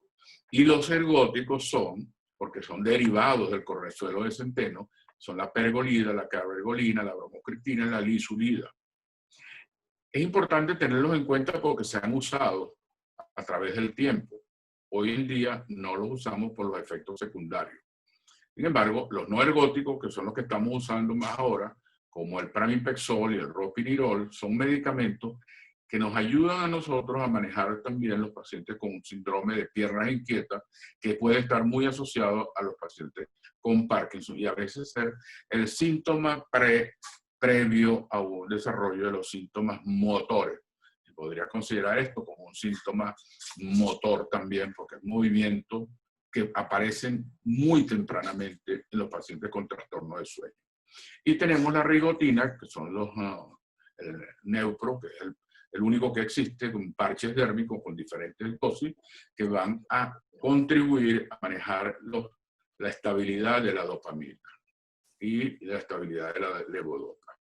Y los ergóticos son, porque son derivados del cornezuelo de centeno, son la pergolida, la cabergolina, la bromocriptina y la lisulida. Es importante tenerlos en cuenta porque se han usado a través del tiempo. Hoy en día no los usamos por los efectos secundarios. Sin embargo, los no ergóticos, que son los que estamos usando más ahora, como el pramipexol y el ropinirol, son medicamentos que nos ayudan a nosotros a manejar también los pacientes con un síndrome de piernas inquietas, que puede estar muy asociado a los pacientes con Parkinson y a veces ser el síntoma previo a un desarrollo de los síntomas motores. Se podría considerar esto como un síntoma motor también, porque es movimiento que aparecen muy tempranamente en los pacientes con trastorno de sueño. Y tenemos la rigotina, que son el neupro, que es el único que existe, con parches dérmicos con diferentes dosis, que van a contribuir a manejar la estabilidad de la dopamina y la estabilidad de la levodopa.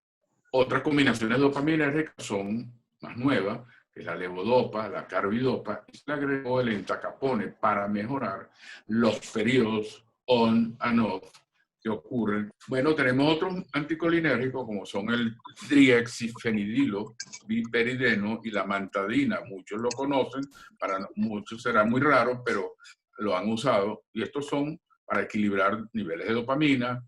Otras combinaciones dopaminérgicas son más nuevas, que es la levodopa, la carbidopa, y se le agregó el entacapone para mejorar los periodos on and off que ocurren. Bueno, tenemos otros anticolinérgicos como son el triexifenidilo, biperideno y la mantadina. Muchos lo conocen, para muchos será muy raro, pero lo han usado. Y estos son para equilibrar niveles de dopamina,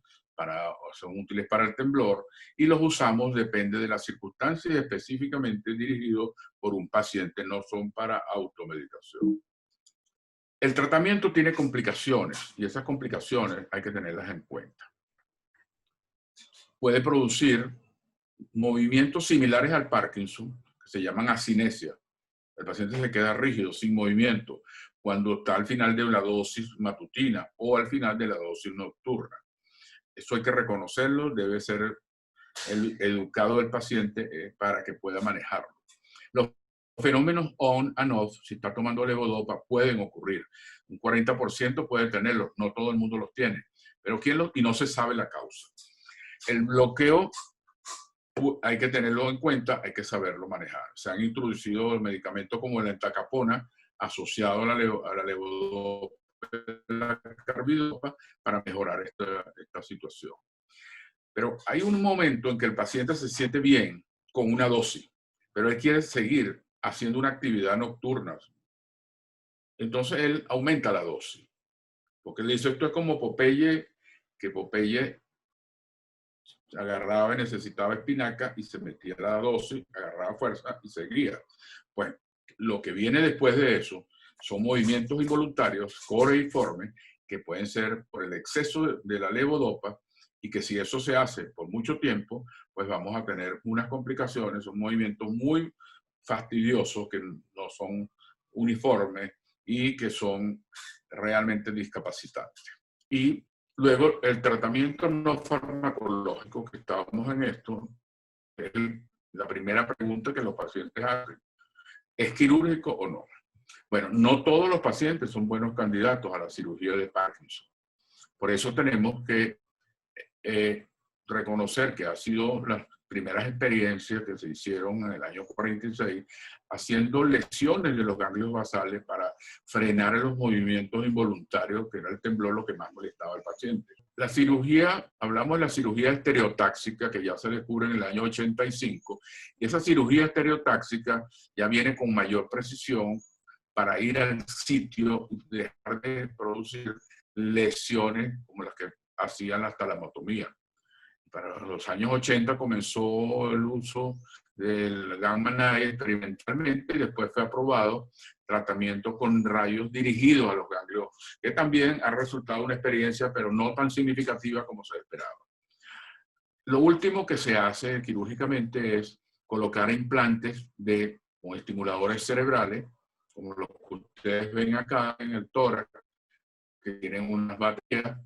son útiles para el temblor, y los usamos depende de las circunstancias y específicamente dirigidos por un paciente, no son para automedicación. El tratamiento tiene complicaciones y esas complicaciones hay que tenerlas en cuenta. Puede producir movimientos similares al Parkinson, que se llaman asinesia. El paciente se queda rígido, sin movimiento, cuando está al final de la dosis matutina o al final de la dosis nocturna. Eso hay que reconocerlo, debe ser educado del paciente para que pueda manejarlo. Los fenómenos on and off, si está tomando levodopa, pueden ocurrir. Un 40% puede tenerlos, no todo el mundo los tiene, pero y no se sabe la causa. El bloqueo hay que tenerlo en cuenta, hay que saberlo manejar. Se han introducido medicamentos como la entacapona asociado a la levodopa, la carbidopa, para mejorar esta situación. Pero hay un momento en que el paciente se siente bien con una dosis, pero él quiere seguir haciendo una actividad nocturna. Entonces él aumenta la dosis. Porque él dice, esto es como Popeye, que Popeye agarraba y necesitaba espinaca y se metía la dosis, agarraba fuerza y seguía. Pues lo que viene después de eso son movimientos involuntarios, coreiformes, que pueden ser por el exceso de la levodopa, y que si eso se hace por mucho tiempo, pues vamos a tener unas complicaciones, son movimientos muy fastidiosos que no son uniformes y que son realmente discapacitantes. Y luego el tratamiento no farmacológico, que estábamos en esto, es la primera pregunta que los pacientes hacen. ¿Es quirúrgico o no? Bueno, no todos los pacientes son buenos candidatos a la cirugía de Parkinson. Por eso tenemos que reconocer que ha sido las primeras experiencias que se hicieron en el año 46, haciendo lesiones de los ganglios basales para frenar los movimientos involuntarios, que era el temblor lo que más molestaba al paciente. La cirugía, hablamos de la cirugía estereotáxica, que ya se descubre en el año 85, y esa cirugía estereotáxica ya viene con mayor precisión para ir al sitio y dejar de producir lesiones como las que hacían la talamotomía. Para los años 80 comenzó el uso del Gamma Knife experimentalmente y después fue aprobado tratamiento con rayos dirigidos a los ganglios, que también ha resultado una experiencia, pero no tan significativa como se esperaba. Lo último que se hace quirúrgicamente es colocar implantes con estimuladores cerebrales, como los que ustedes ven acá en el tórax, que tienen unas baterías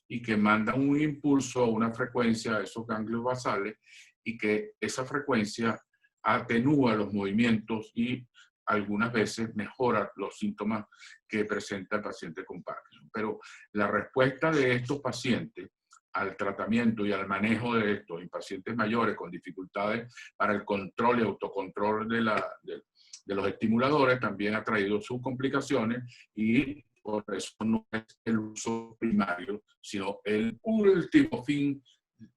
y que mandan un impulso a una frecuencia a esos ganglios basales, y que esa frecuencia atenúa los movimientos y algunas veces mejora los síntomas que presenta el paciente con Parkinson. Pero la respuesta de estos pacientes al tratamiento y al manejo de estos en pacientes mayores con dificultades para el control y autocontrol de los estimuladores también ha traído sus complicaciones, y por eso no es el uso primario, sino el último fin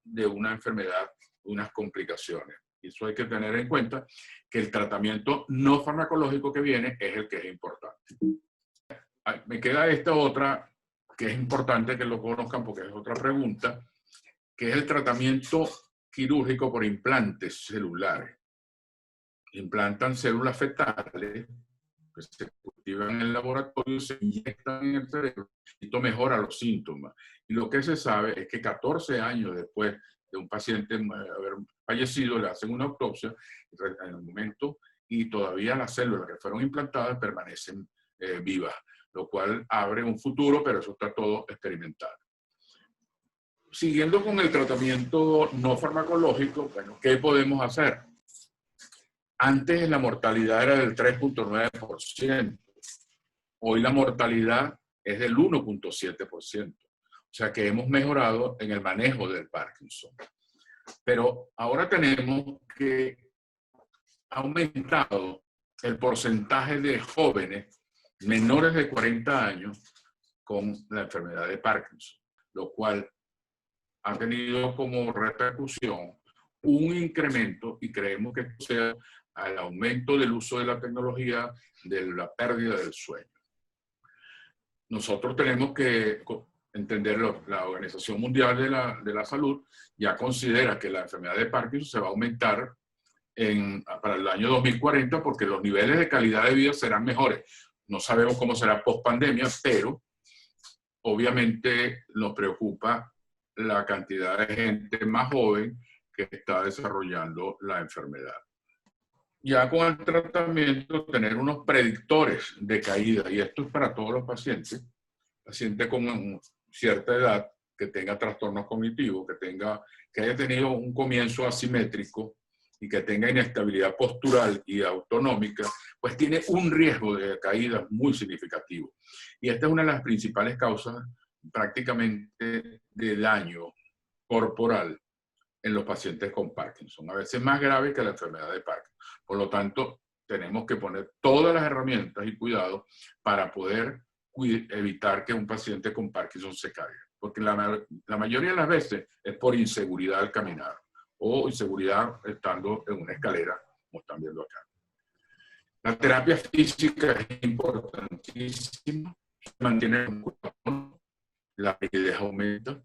de una enfermedad, unas complicaciones. Y eso hay que tener en cuenta, que el tratamiento no farmacológico que viene es el que es importante. Me queda esta otra, que es importante que lo conozcan porque es otra pregunta, que es el tratamiento quirúrgico por implantes celulares. Implantan células fetales que se cultivan en el laboratorio, se inyectan en el cerebro y esto mejora los síntomas. Y lo que se sabe es que 14 años después de un paciente haber fallecido, le hacen una autopsia en el momento y todavía las células que fueron implantadas permanecen vivas, lo cual abre un futuro, pero eso está todo experimental. Siguiendo con el tratamiento no farmacológico, bueno, ¿qué podemos hacer? Antes la mortalidad era del 3.9%. Hoy la mortalidad es del 1.7%. O sea que hemos mejorado en el manejo del Parkinson. Pero ahora tenemos que ha aumentado el porcentaje de jóvenes menores de 40 años con la enfermedad de Parkinson, lo cual ha tenido como repercusión un incremento, y creemos que esto sea al aumento del uso de la tecnología, de la pérdida del sueño. Nosotros tenemos que entender, la Organización Mundial de la Salud ya considera que la enfermedad de Parkinson se va a aumentar para el año 2040 porque los niveles de calidad de vida serán mejores. No sabemos cómo será post pandemia, pero obviamente nos preocupa la cantidad de gente más joven que está desarrollando la enfermedad. Ya con el tratamiento, tener unos predictores de caída, y esto es para todos los pacientes con cierta edad, que tenga trastornos cognitivos, que haya tenido un comienzo asimétrico y que tenga inestabilidad postural y autonómica, pues tiene un riesgo de caída muy significativo. Y esta es una de las principales causas prácticamente de daño corporal en los pacientes con Parkinson, a veces más grave que la enfermedad de Parkinson. Por lo tanto, tenemos que poner todas las herramientas y cuidados para poder evitar que un paciente con Parkinson se caiga. Porque la mayoría de las veces es por inseguridad al caminar o inseguridad estando en una escalera, como están viendo acá. La terapia física es importantísima, se mantiene el cuerpo, la rigidez aumenta.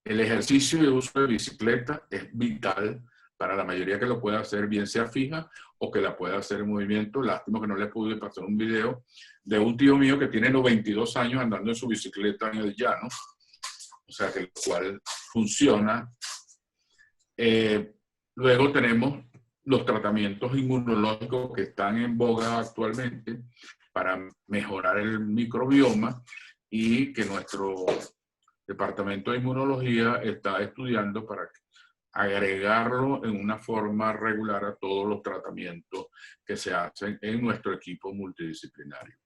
El ejercicio y el uso de bicicleta es vital para la mayoría que lo pueda hacer, bien sea fija o que la pueda hacer en movimiento. Lástima que no le pude pasar un video de un tío mío que tiene 92 años andando en su bicicleta en el llano, o sea que el cual funciona. Luego tenemos los tratamientos inmunológicos que están en boga actualmente para mejorar el microbioma y que nuestro Departamento de Inmunología está estudiando para agregarlo en una forma regular a todos los tratamientos que se hacen en nuestro equipo multidisciplinario.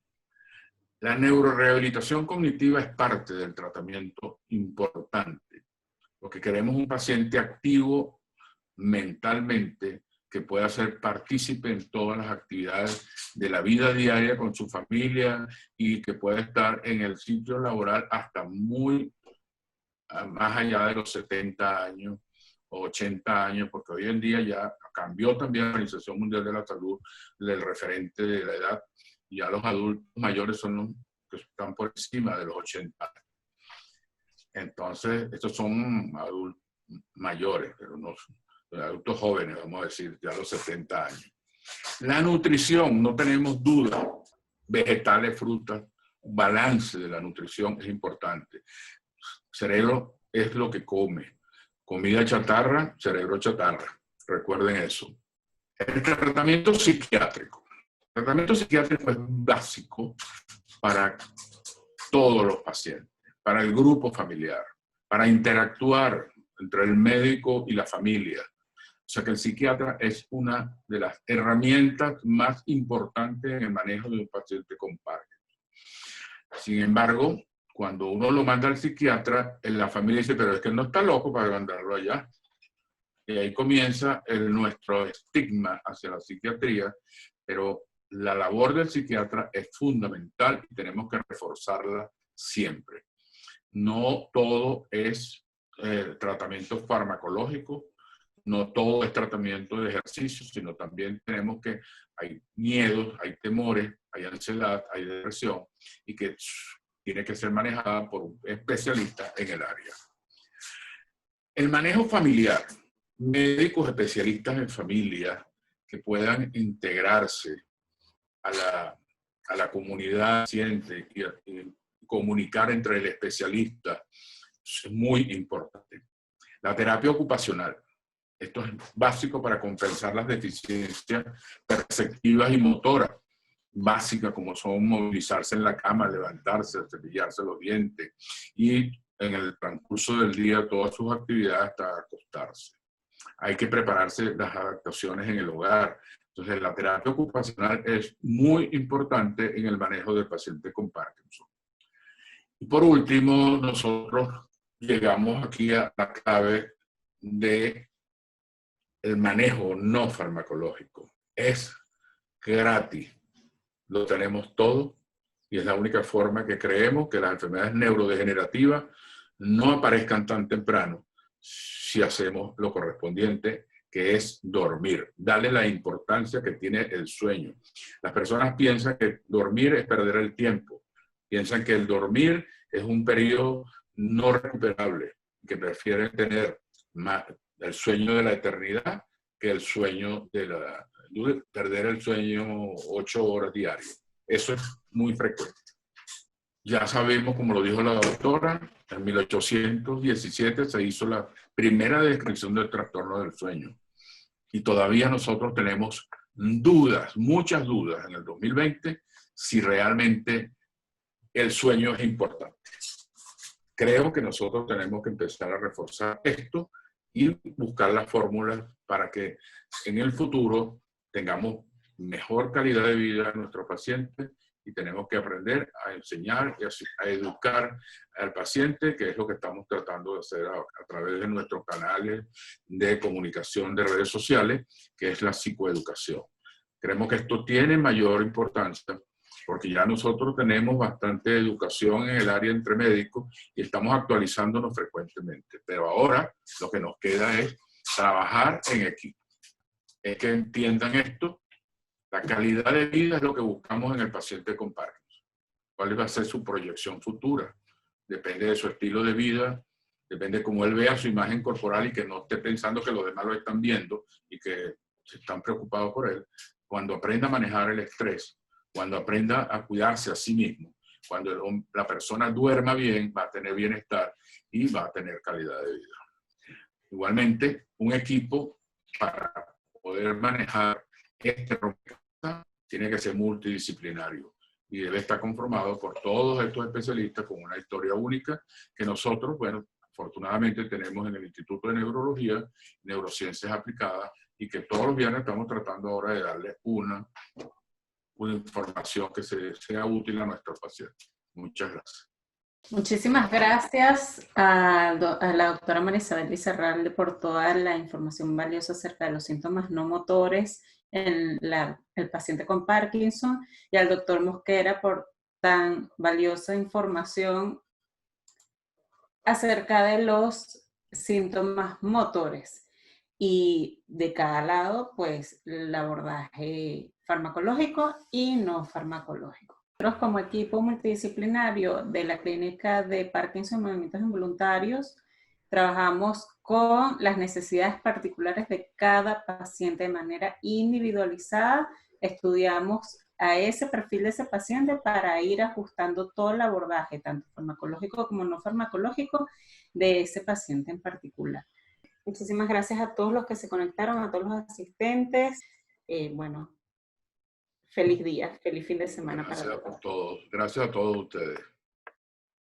La neurorehabilitación cognitiva es parte del tratamiento importante. Lo que queremos es un paciente activo mentalmente, que pueda ser partícipe en todas las actividades de la vida diaria con su familia y que pueda estar en el sitio laboral hasta muy más allá de los 70 años o 80 años, porque hoy en día ya cambió también la Organización Mundial de la Salud del referente de la edad, y ya los adultos mayores son los que están por encima de los 80 años. Entonces, estos son adultos mayores, pero no adultos jóvenes, vamos a decir, ya los 70 años. La nutrición, no tenemos duda, vegetales, frutas, balance de la nutrición es importante. Cerebro es lo que come. Comida chatarra, cerebro chatarra. Recuerden eso. El tratamiento psiquiátrico. El tratamiento psiquiátrico es básico para todos los pacientes, para el grupo familiar, para interactuar entre el médico y la familia. O sea que el psiquiatra es una de las herramientas más importantes en el manejo de un paciente con Parkinson. Sin embargo, cuando uno lo manda al psiquiatra, la familia dice, pero es que él no está loco para mandarlo allá. Y ahí comienza nuestro estigma hacia la psiquiatría, pero la labor del psiquiatra es fundamental y tenemos que reforzarla siempre. No todo es tratamiento farmacológico, no todo es tratamiento de ejercicio, sino también tenemos que, hay miedos, hay temores, hay ansiedad, hay depresión, y que tiene que ser manejada por un especialista en el área. El manejo familiar, médicos especialistas en familia que puedan integrarse a la comunidad paciente y comunicar entre el especialista es muy importante. La terapia ocupacional. Esto es básico para compensar las deficiencias perceptivas y motoras, básicas como son movilizarse en la cama, levantarse, cepillarse los dientes y en el transcurso del día todas sus actividades hasta acostarse. Hay que prepararse las adaptaciones en el hogar. Entonces la terapia ocupacional es muy importante en el manejo del paciente con Parkinson. Y por último, nosotros llegamos aquí a la clave de el manejo no farmacológico. Es gratis, lo tenemos todo y es la única forma que creemos que las enfermedades neurodegenerativas no aparezcan tan temprano si hacemos lo correspondiente, que es dormir, darle la importancia que tiene el sueño. Las personas piensan que dormir es perder el tiempo, piensan que el dormir es un periodo no recuperable, que prefieren tener más el sueño de la eternidad que el sueño de perder el sueño 8 horas diarias. Eso es muy frecuente. Ya sabemos, como lo dijo la doctora, en 1817 se hizo la primera descripción del trastorno del sueño. Y todavía nosotros tenemos dudas, muchas dudas en el 2020, si realmente el sueño es importante. Creo que nosotros tenemos que empezar a reforzar esto y buscar las fórmulas para que en el futuro tengamos mejor calidad de vida a nuestros pacientes y tenemos que aprender a enseñar y a educar al paciente, que es lo que estamos tratando de hacer a través de nuestros canales de comunicación de redes sociales, que es la psicoeducación. Creemos que esto tiene mayor importancia porque ya nosotros tenemos bastante educación en el área entre médicos y estamos actualizándonos frecuentemente. Pero ahora lo que nos queda es trabajar en equipo. Es que entiendan esto. La calidad de vida es lo que buscamos en el paciente con Parkinson. ¿Cuál va a ser su proyección futura? Depende de su estilo de vida, depende de cómo él vea su imagen corporal y que no esté pensando que los demás lo están viendo y que están preocupados por él. Cuando aprenda a manejar el estrés, cuando aprenda a cuidarse a sí mismo, cuando la persona duerma bien, va a tener bienestar y va a tener calidad de vida. Igualmente, un equipo para poder manejar este rompecabezas tiene que ser multidisciplinario y debe estar conformado por todos estos especialistas con una historia única que nosotros, bueno, afortunadamente tenemos en el Instituto de Neurología, Neurociencias Aplicadas, y que todos los viernes estamos tratando ahora de darles una información que sea útil a nuestros pacientes. Muchas gracias. Muchísimas gracias a la doctora María Isabel Lizarralde por toda la información valiosa acerca de los síntomas no motores en el paciente con Parkinson, y al doctor Mosquera por tan valiosa información acerca de los síntomas motores. Y de cada lado, pues, el abordaje farmacológico y no farmacológico. Nosotros como equipo multidisciplinario de la Clínica de Parkinson y Movimientos Involuntarios, trabajamos con las necesidades particulares de cada paciente de manera individualizada. Estudiamos a ese perfil de ese paciente para ir ajustando todo el abordaje, tanto farmacológico como no farmacológico, de ese paciente en particular. Muchísimas gracias a todos los que se conectaron, a todos los asistentes. Bueno, feliz día, feliz fin de semana para todos. Gracias a todos ustedes.